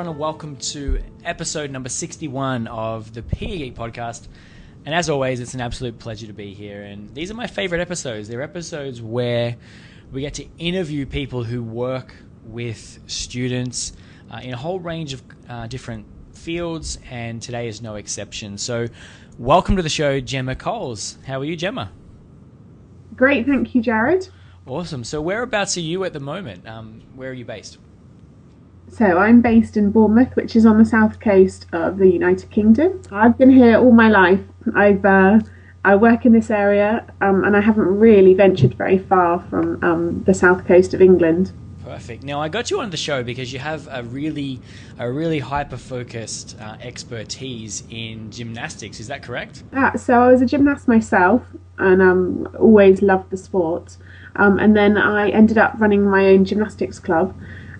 everyone, and welcome to episode number 61 of the PE Geek Podcast. And as always, it's an absolute pleasure to be here. And these are my favorite episodes. They're episodes where we get to interview people who work with students in a whole range of different fields, and today is no exception. So welcome to the show, Gemma Coles. How are you, Gemma? Great, thank you, Jared. Awesome. So whereabouts are you at the moment? Where are you based? So I'm based in Bournemouth, which is on the south coast of the United Kingdom. I've been here all my life. I work in this area, and I haven't really ventured very far from the south coast of England. Perfect. Now, I got you on the show because you have a really hyper-focused expertise in gymnastics. Is that correct? So I was a gymnast myself, and always loved the sport. And then I ended up running my own gymnastics club.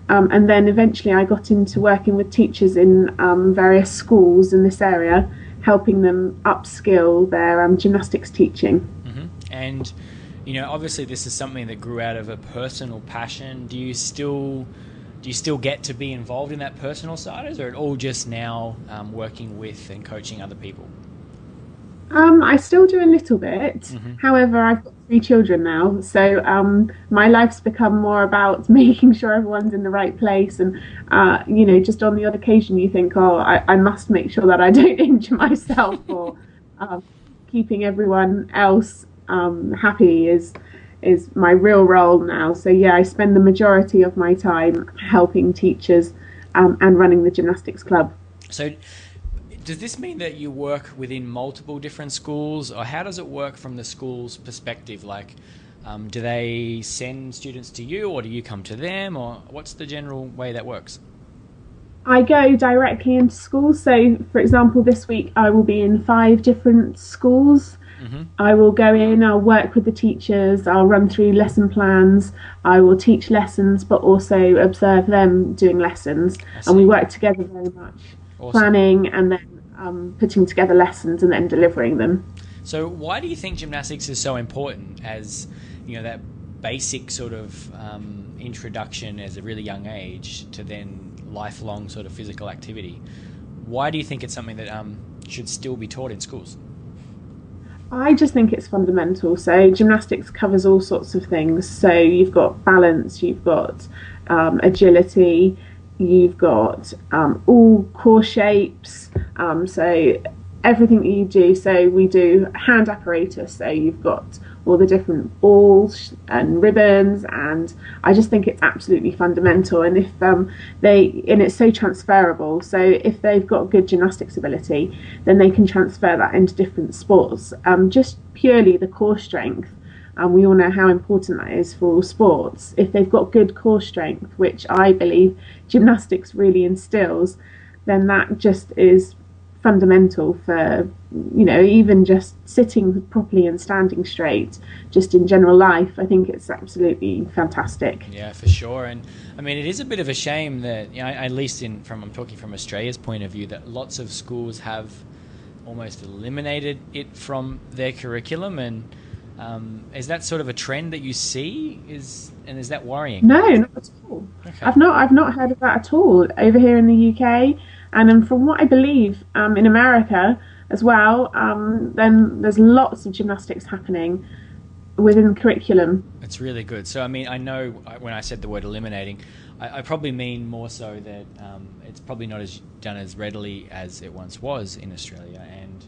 And then eventually I got into working with teachers in various schools in this area, helping them upskill their gymnastics teaching. Mm-hmm. And, you know, obviously this is something that grew out of a personal passion. Do you still get to be involved in that personal side, or is it all just now working with and coaching other people? I still do a little bit. Mm-hmm. However, I've got 3 children now, so my life's become more about making sure everyone's in the right place. And just on the odd occasion, you think, I must make sure that I don't injure myself, or keeping everyone else happy is my real role now. So yeah, I spend the majority of my time helping teachers and running the gymnastics club. So, does this mean that you work within multiple different schools, or how does it work from the school's perspective? Like, do they send students to you, or do you come to them, or what's the general way that works? I go directly into schools. So, for example, this week I will be in 5 different schools. Mm-hmm. I will go in, I'll work with the teachers, I'll run through lesson plans, I will teach lessons, but also observe them doing lessons. And we work together very much. Awesome. Planning and then putting together lessons and then delivering them. So why do you think gymnastics is so important as, you know, that basic sort of introduction as a really young age to then lifelong sort of physical activity? Why do you think it's something that should still be taught in schools? I just think it's fundamental. So gymnastics covers all sorts of things. So you've got balance, you've got agility, you've got all core shapes, so everything that you do. So we do hand apparatus, so you've got all the different balls and ribbons, and I just think it's absolutely fundamental. And if it's so transferable, so if they've got good gymnastics ability, then they can transfer that into different sports. Just purely the core strength, and we all know how important that is for all sports. If they've got good core strength, which I believe gymnastics really instills, then that just is fundamental for, even just sitting properly and standing straight, just in general life. I think it's absolutely fantastic. Yeah, for sure. And I mean, it is a bit of a shame that, at least I'm talking from Australia's point of view, that lots of schools have almost eliminated it from their curriculum. And is that sort of a trend that you see? Is that worrying? No, not at all. Okay. I've not heard of that at all over here in the UK, and from what I believe in America as well. Then there's lots of gymnastics happening within the curriculum. It's really good. So I mean, I know when I said the word eliminating, I probably mean more so that it's probably not as done as readily as it once was in Australia, and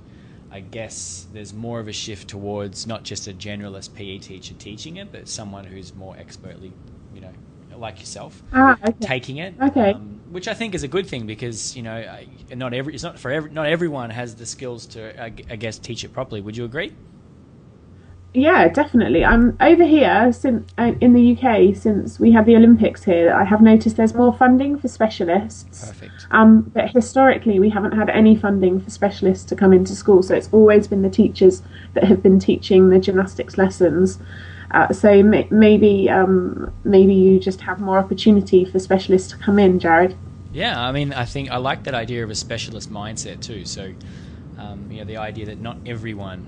I guess there's more of a shift towards not just a generalist PE teacher teaching it, but someone who's more expertly, like yourself, taking it. Okay. Which I think is a good thing, because not everyone has the skills to, I guess, teach it properly. Would you agree? Yeah, definitely. I'm over here since in the UK, since we had the Olympics here. I have noticed there's more funding for specialists. Perfect. But historically, we haven't had any funding for specialists to come into school, so it's always been the teachers that have been teaching the gymnastics lessons. So maybe you just have more opportunity for specialists to come in, Jared. Yeah, I mean, I think I like that idea of a specialist mindset too. So, the idea that not everyone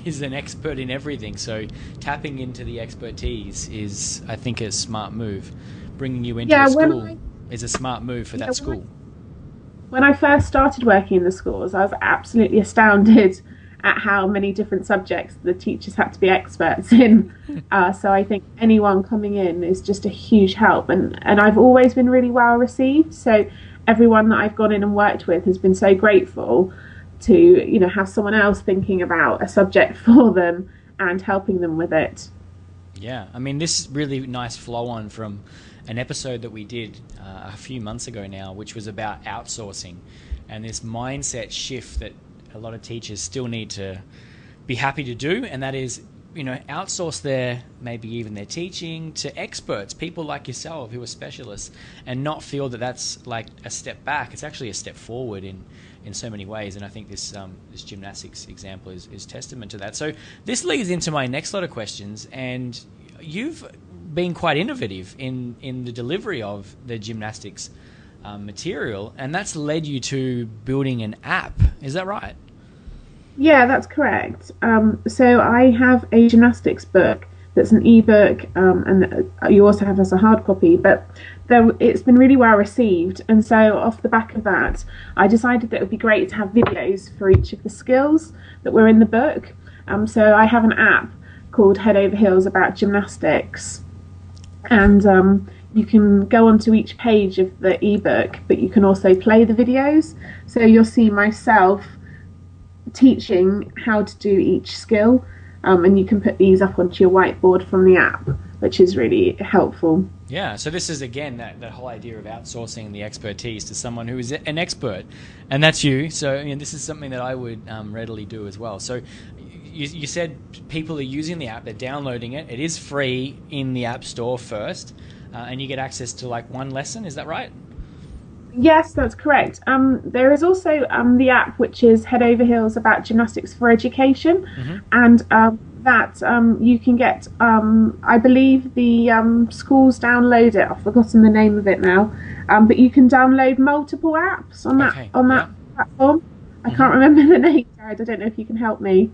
is an expert in everything. So tapping into the expertise is, I think, a smart move. Bringing you into a school is a smart move for that school. When I first started working in the schools, I was absolutely astounded at how many different subjects the teachers had to be experts in. So I think anyone coming in is just a huge help. And I've always been really well received. So everyone that I've gone in and worked with has been so grateful to, you know, have someone else thinking about a subject for them and helping them with it. Yeah, I mean, this really nice flow on from an episode that we did a few months ago now, which was about outsourcing and this mindset shift that a lot of teachers still need to be happy to do, and that is, you know, outsource maybe even their teaching to experts, people like yourself who are specialists, and not feel that that's like a step back. It's actually a step forward in so many ways, and I think this gymnastics example is testament to that. So this leads into my next lot of questions, and you've been quite innovative in the delivery of the gymnastics material, and that's led you to building an app. Is that right? Yeah, that's correct. So I have a gymnastics book that's an ebook, and you also have as a hard copy, but it's been really well received, and so off the back of that I decided that it would be great to have videos for each of the skills that were in the book. So I have an app called Head Over Heels about gymnastics, and you can go onto each page of the ebook, but you can also play the videos, so you'll see myself teaching how to do each skill, and you can put these up onto your whiteboard from the app, which is really helpful. Yeah, so this is again that whole idea of outsourcing the expertise to someone who is an expert, and that's you. So this is something that I would readily do as well. So you said people are using the app, they're downloading it. It is free in the App Store first, and you get access to like one lesson. Is that right? Yes, that's correct. There is also the app, which is Head Over Heels about gymnastics for education, and that you can get, I believe the schools download it. I've forgotten the name of it now, but you can download multiple apps on that platform. I can't remember the name, Jared. I don't know if you can help me.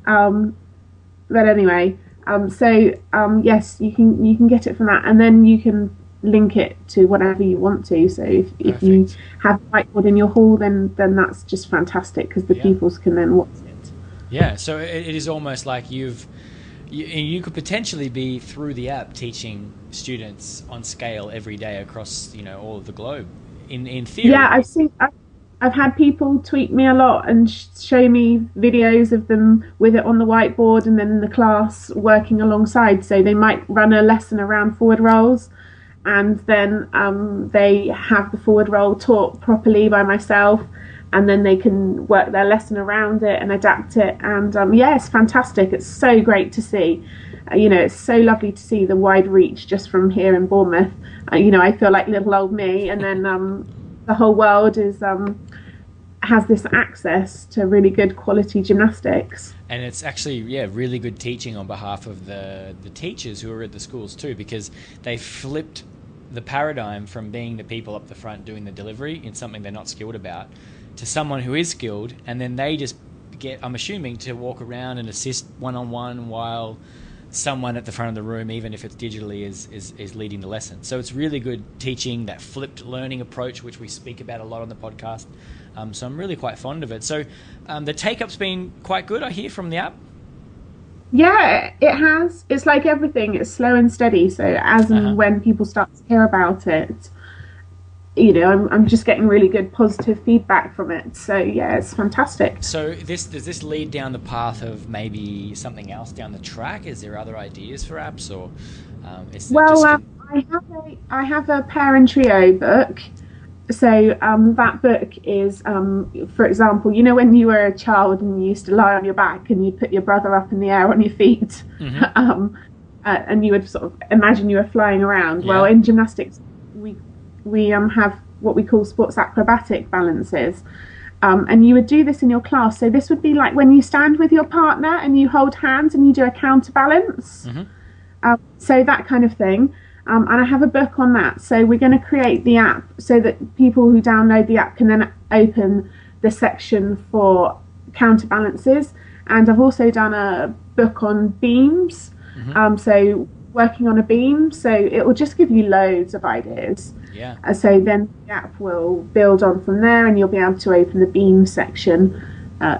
But anyway, yes, you can get it from that, and then you can link it to whatever you want to. So if you have a whiteboard in your hall, then that's just fantastic, because the pupils can then watch it. Yeah, so it is almost like you could potentially be through the app teaching students on scale every day across all of the globe. In theory. Yeah, I've had people tweet me a lot and show me videos of them with it on the whiteboard and then in the class working alongside. So they might run a lesson around forward rolls, and then they have the forward roll taught properly by myself, and then they can work their lesson around it and adapt it. And it's fantastic. It's so great to see. It's so lovely to see the wide reach just from here in Bournemouth. I feel like little old me, and then the whole world has this access to really good quality gymnastics. And it's actually, really good teaching on behalf of the teachers who are at the schools too, because they flipped the paradigm from being the people up the front doing the delivery in something they're not skilled about to someone who is skilled, and then they just get, I'm assuming, to walk around and assist one-on-one while someone at the front of the room, even if it's digitally, is leading the lesson. So it's really good teaching, that flipped learning approach, which we speak about a lot on the podcast. So I'm really quite fond of it. So the take-up's been quite good, I hear, from the app. Yeah, it has. It's like everything. It's slow and steady. So as and when people start to hear about it, I'm just getting really good positive feedback from it. So yeah, it's fantastic. So does this lead down the path of maybe something else down the track? Is there other ideas for apps, or I have a pair and trio book. So that book is, for example, when you were a child and you used to lie on your back and you'd put your brother up in the air on your feet, and you would sort of imagine you were flying around. Yeah. Well, in gymnastics, we have what we call sports acrobatic balances, and you would do this in your class. So this would be like when you stand with your partner and you hold hands and you do a counterbalance. So that kind of thing. And I have a book on that. So we're going to create the app so that people who download the app can then open the section for counterbalances. And I've also done a book on beams. So working on a beam, so it will just give you loads of ideas. Yeah. So then the app will build on from there, and you'll be able to open the beam section.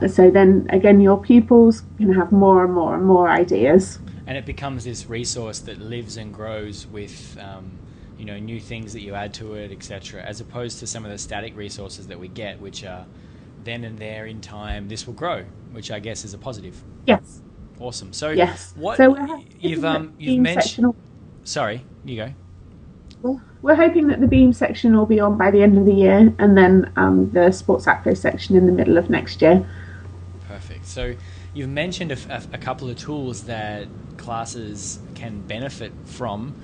So then again, your pupils can have more and more and more ideas. And it becomes this resource that lives and grows with, new things that you add to it, etc., as opposed to some of the static resources that we get, which are then and there in time. This will grow, which I guess is a positive. Yes. Awesome. So yes. What so you've mentioned? Sorry, you go. Well, we're hoping that the beam section will be on by the end of the year, and then the sports acro section in the middle of next year. Perfect. So you've mentioned a couple of tools that classes can benefit from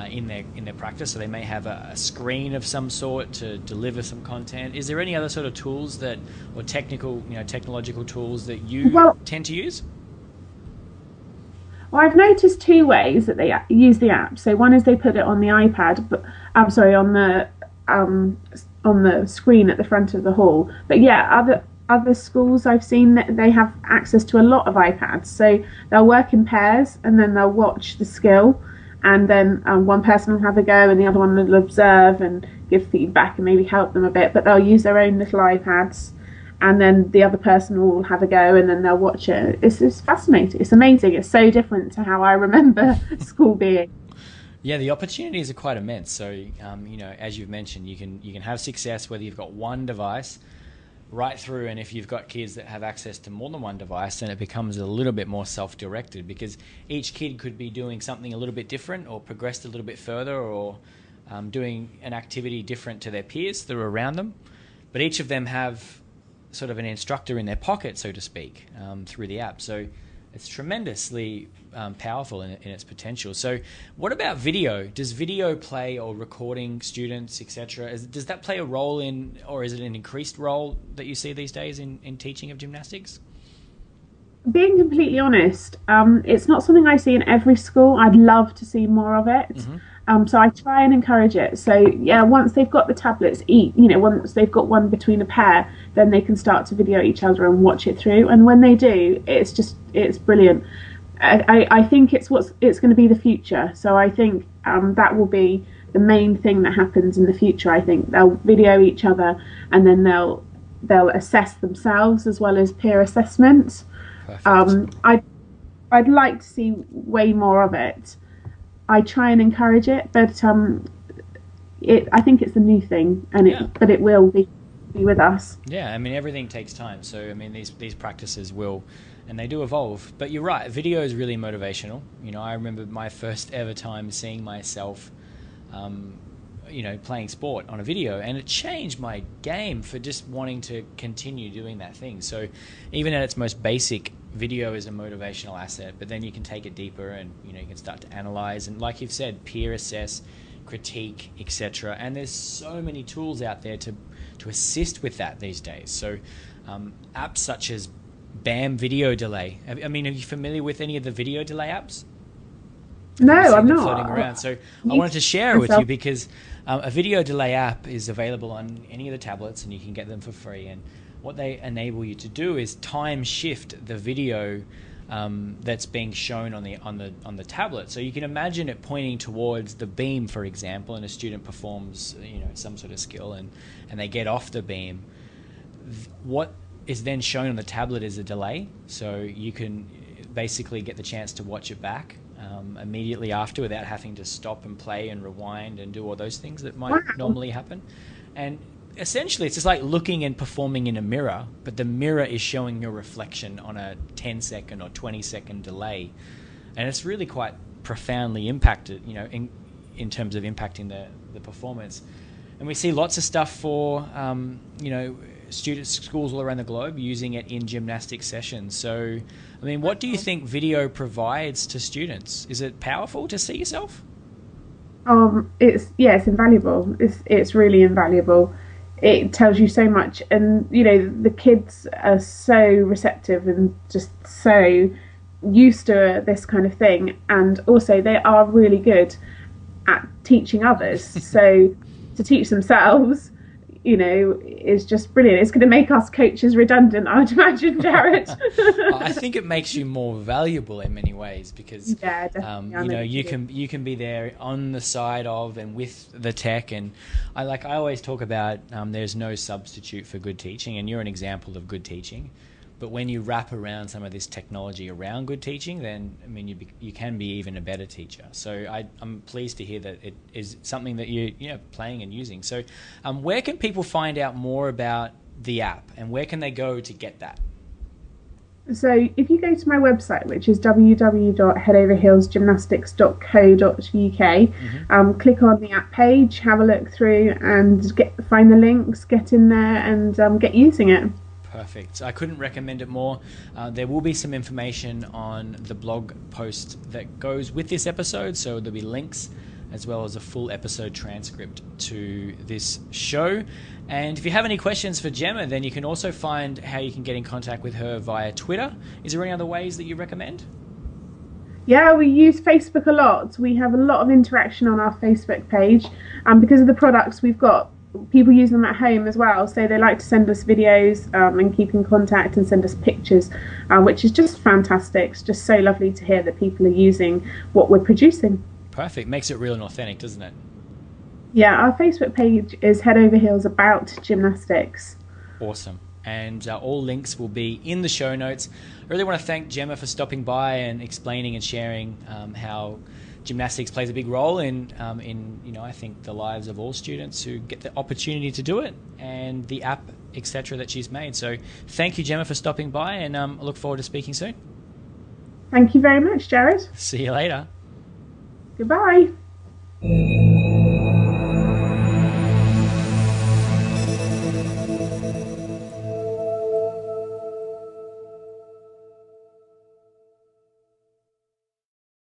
in their practice. So they may have a screen of some sort to deliver some content. Is there any other sort of tools or technological tools that you tend to use? Well, I've noticed two ways that they use the app. So one is they put it on the iPad, but on the screen at the front of the hall. But yeah, other schools I've seen that they have access to a lot of iPads. So they'll work in pairs, and then they'll watch the skill, and then one person will have a go, and the other one will observe and give feedback and maybe help them a bit. But they'll use their own little iPads, and then the other person will have a go, and then they'll watch it. It's fascinating. It's amazing. It's so different to how I remember school being. Yeah, the opportunities are quite immense. So, as you've mentioned, you can have success whether you've got one device right through, and if you've got kids that have access to more than one device, then it becomes a little bit more self-directed, because each kid could be doing something a little bit different, or progressed a little bit further, or doing an activity different to their peers that are around them. But each of them have sort of an instructor in their pocket, so to speak, through the app. So it's tremendously powerful in its potential. So what about video? Does video play, or recording students, etc.? Does that play a role in, or is it an increased role that you see these days in teaching of gymnastics? Being completely honest, it's not something I see in every school. I'd love to see more of it. Mm-hmm. So I try and encourage it. So yeah, once they've got the tablets, once they've got one between a pair, then they can start to video each other and watch it through. And when they do, it's brilliant. I think it's going to be the future. So I think that will be the main thing that happens in the future. I think they'll video each other, and then they'll assess themselves as well as peer assessment. I'd like to see way more of it. I try and encourage it, but I think it's the new thing, but it will be with us. Yeah, I mean, everything takes time. So I mean, these practices will, and they do evolve. But you're right, video is really motivational. I remember my first ever time seeing myself, playing sport on a video, and it changed my game for just wanting to continue doing that thing. So even at its most basic, video is a motivational asset, but then you can take it deeper, and you can start to analyze, and like you've said, peer assess, critique, etc. And there's so many tools out there to assist with that these days. So apps such as BAM Video Delay. Are you familiar with any of the video delay apps? No, I'm not. Floating around. So I wanted to share it with you, because a video delay app is available on any of the tablets, and you can get them for free. And what they enable you to do is time shift the video that's being shown on the tablet. So you can imagine it pointing towards the beam, for example, and a student performs some sort of skill, and they get off the beam. What is then shown on the tablet is a delay, so you can basically get the chance to watch it back immediately after, without having to stop and play and rewind and do all those things that might normally happen. And essentially, it's just like looking and performing in a mirror, but the mirror is showing your reflection on a 10-second or 20-second delay. And it's really quite profoundly impacted, in terms of impacting the performance. And we see lots of stuff for, schools all around the globe using it in gymnastic sessions. So, what do you think video provides to students? Is it powerful to see yourself? It's invaluable. It's really invaluable. It tells you so much, and the kids are so receptive and just so used to this kind of thing, and also they are really good at teaching others. So to teach themselves, is just brilliant. It's going to make us coaches redundant, I would imagine, Jared. I think it makes you more valuable in many ways because you can be there on the side of and with the tech, and I always talk about there's no substitute for good teaching, and you're an example of good teaching. But when you wrap around some of this technology around good teaching, then you can be even a better teacher. So I'm pleased to hear that it is something that you're playing and using. So where can people find out more about the app, and where can they go to get that? So if you go to my website, which is www.headoverheelsgymnastics.co.uk, click on the app page, have a look through, and find the links, get in there, and get using it. Perfect. I couldn't recommend it more. There will be some information on the blog post that goes with this episode, so there'll be links as well as a full episode transcript to this show. And if you have any questions for Gemma, then you can also find how you can get in contact with her via Twitter. Is there any other ways that you recommend? Yeah, we use Facebook a lot. We have a lot of interaction on our Facebook page, because of the products we've got. People use them at home as well, so they like to send us videos and keep in contact and send us pictures, which is just fantastic. It's just so lovely to hear that people are using what we're producing. Perfect. Makes it real and authentic, doesn't it? Yeah, our Facebook page is Head Over Heels About Gymnastics. Awesome. And all links will be in the show notes. I really want to thank Gemma for stopping by and explaining and sharing how gymnastics plays a big role in I think the lives of all students who get the opportunity to do it, and the app, etc., that she's made. So thank you, Gemma, for stopping by, and I look forward to speaking soon. Thank you very much, Jared. See you later. Goodbye.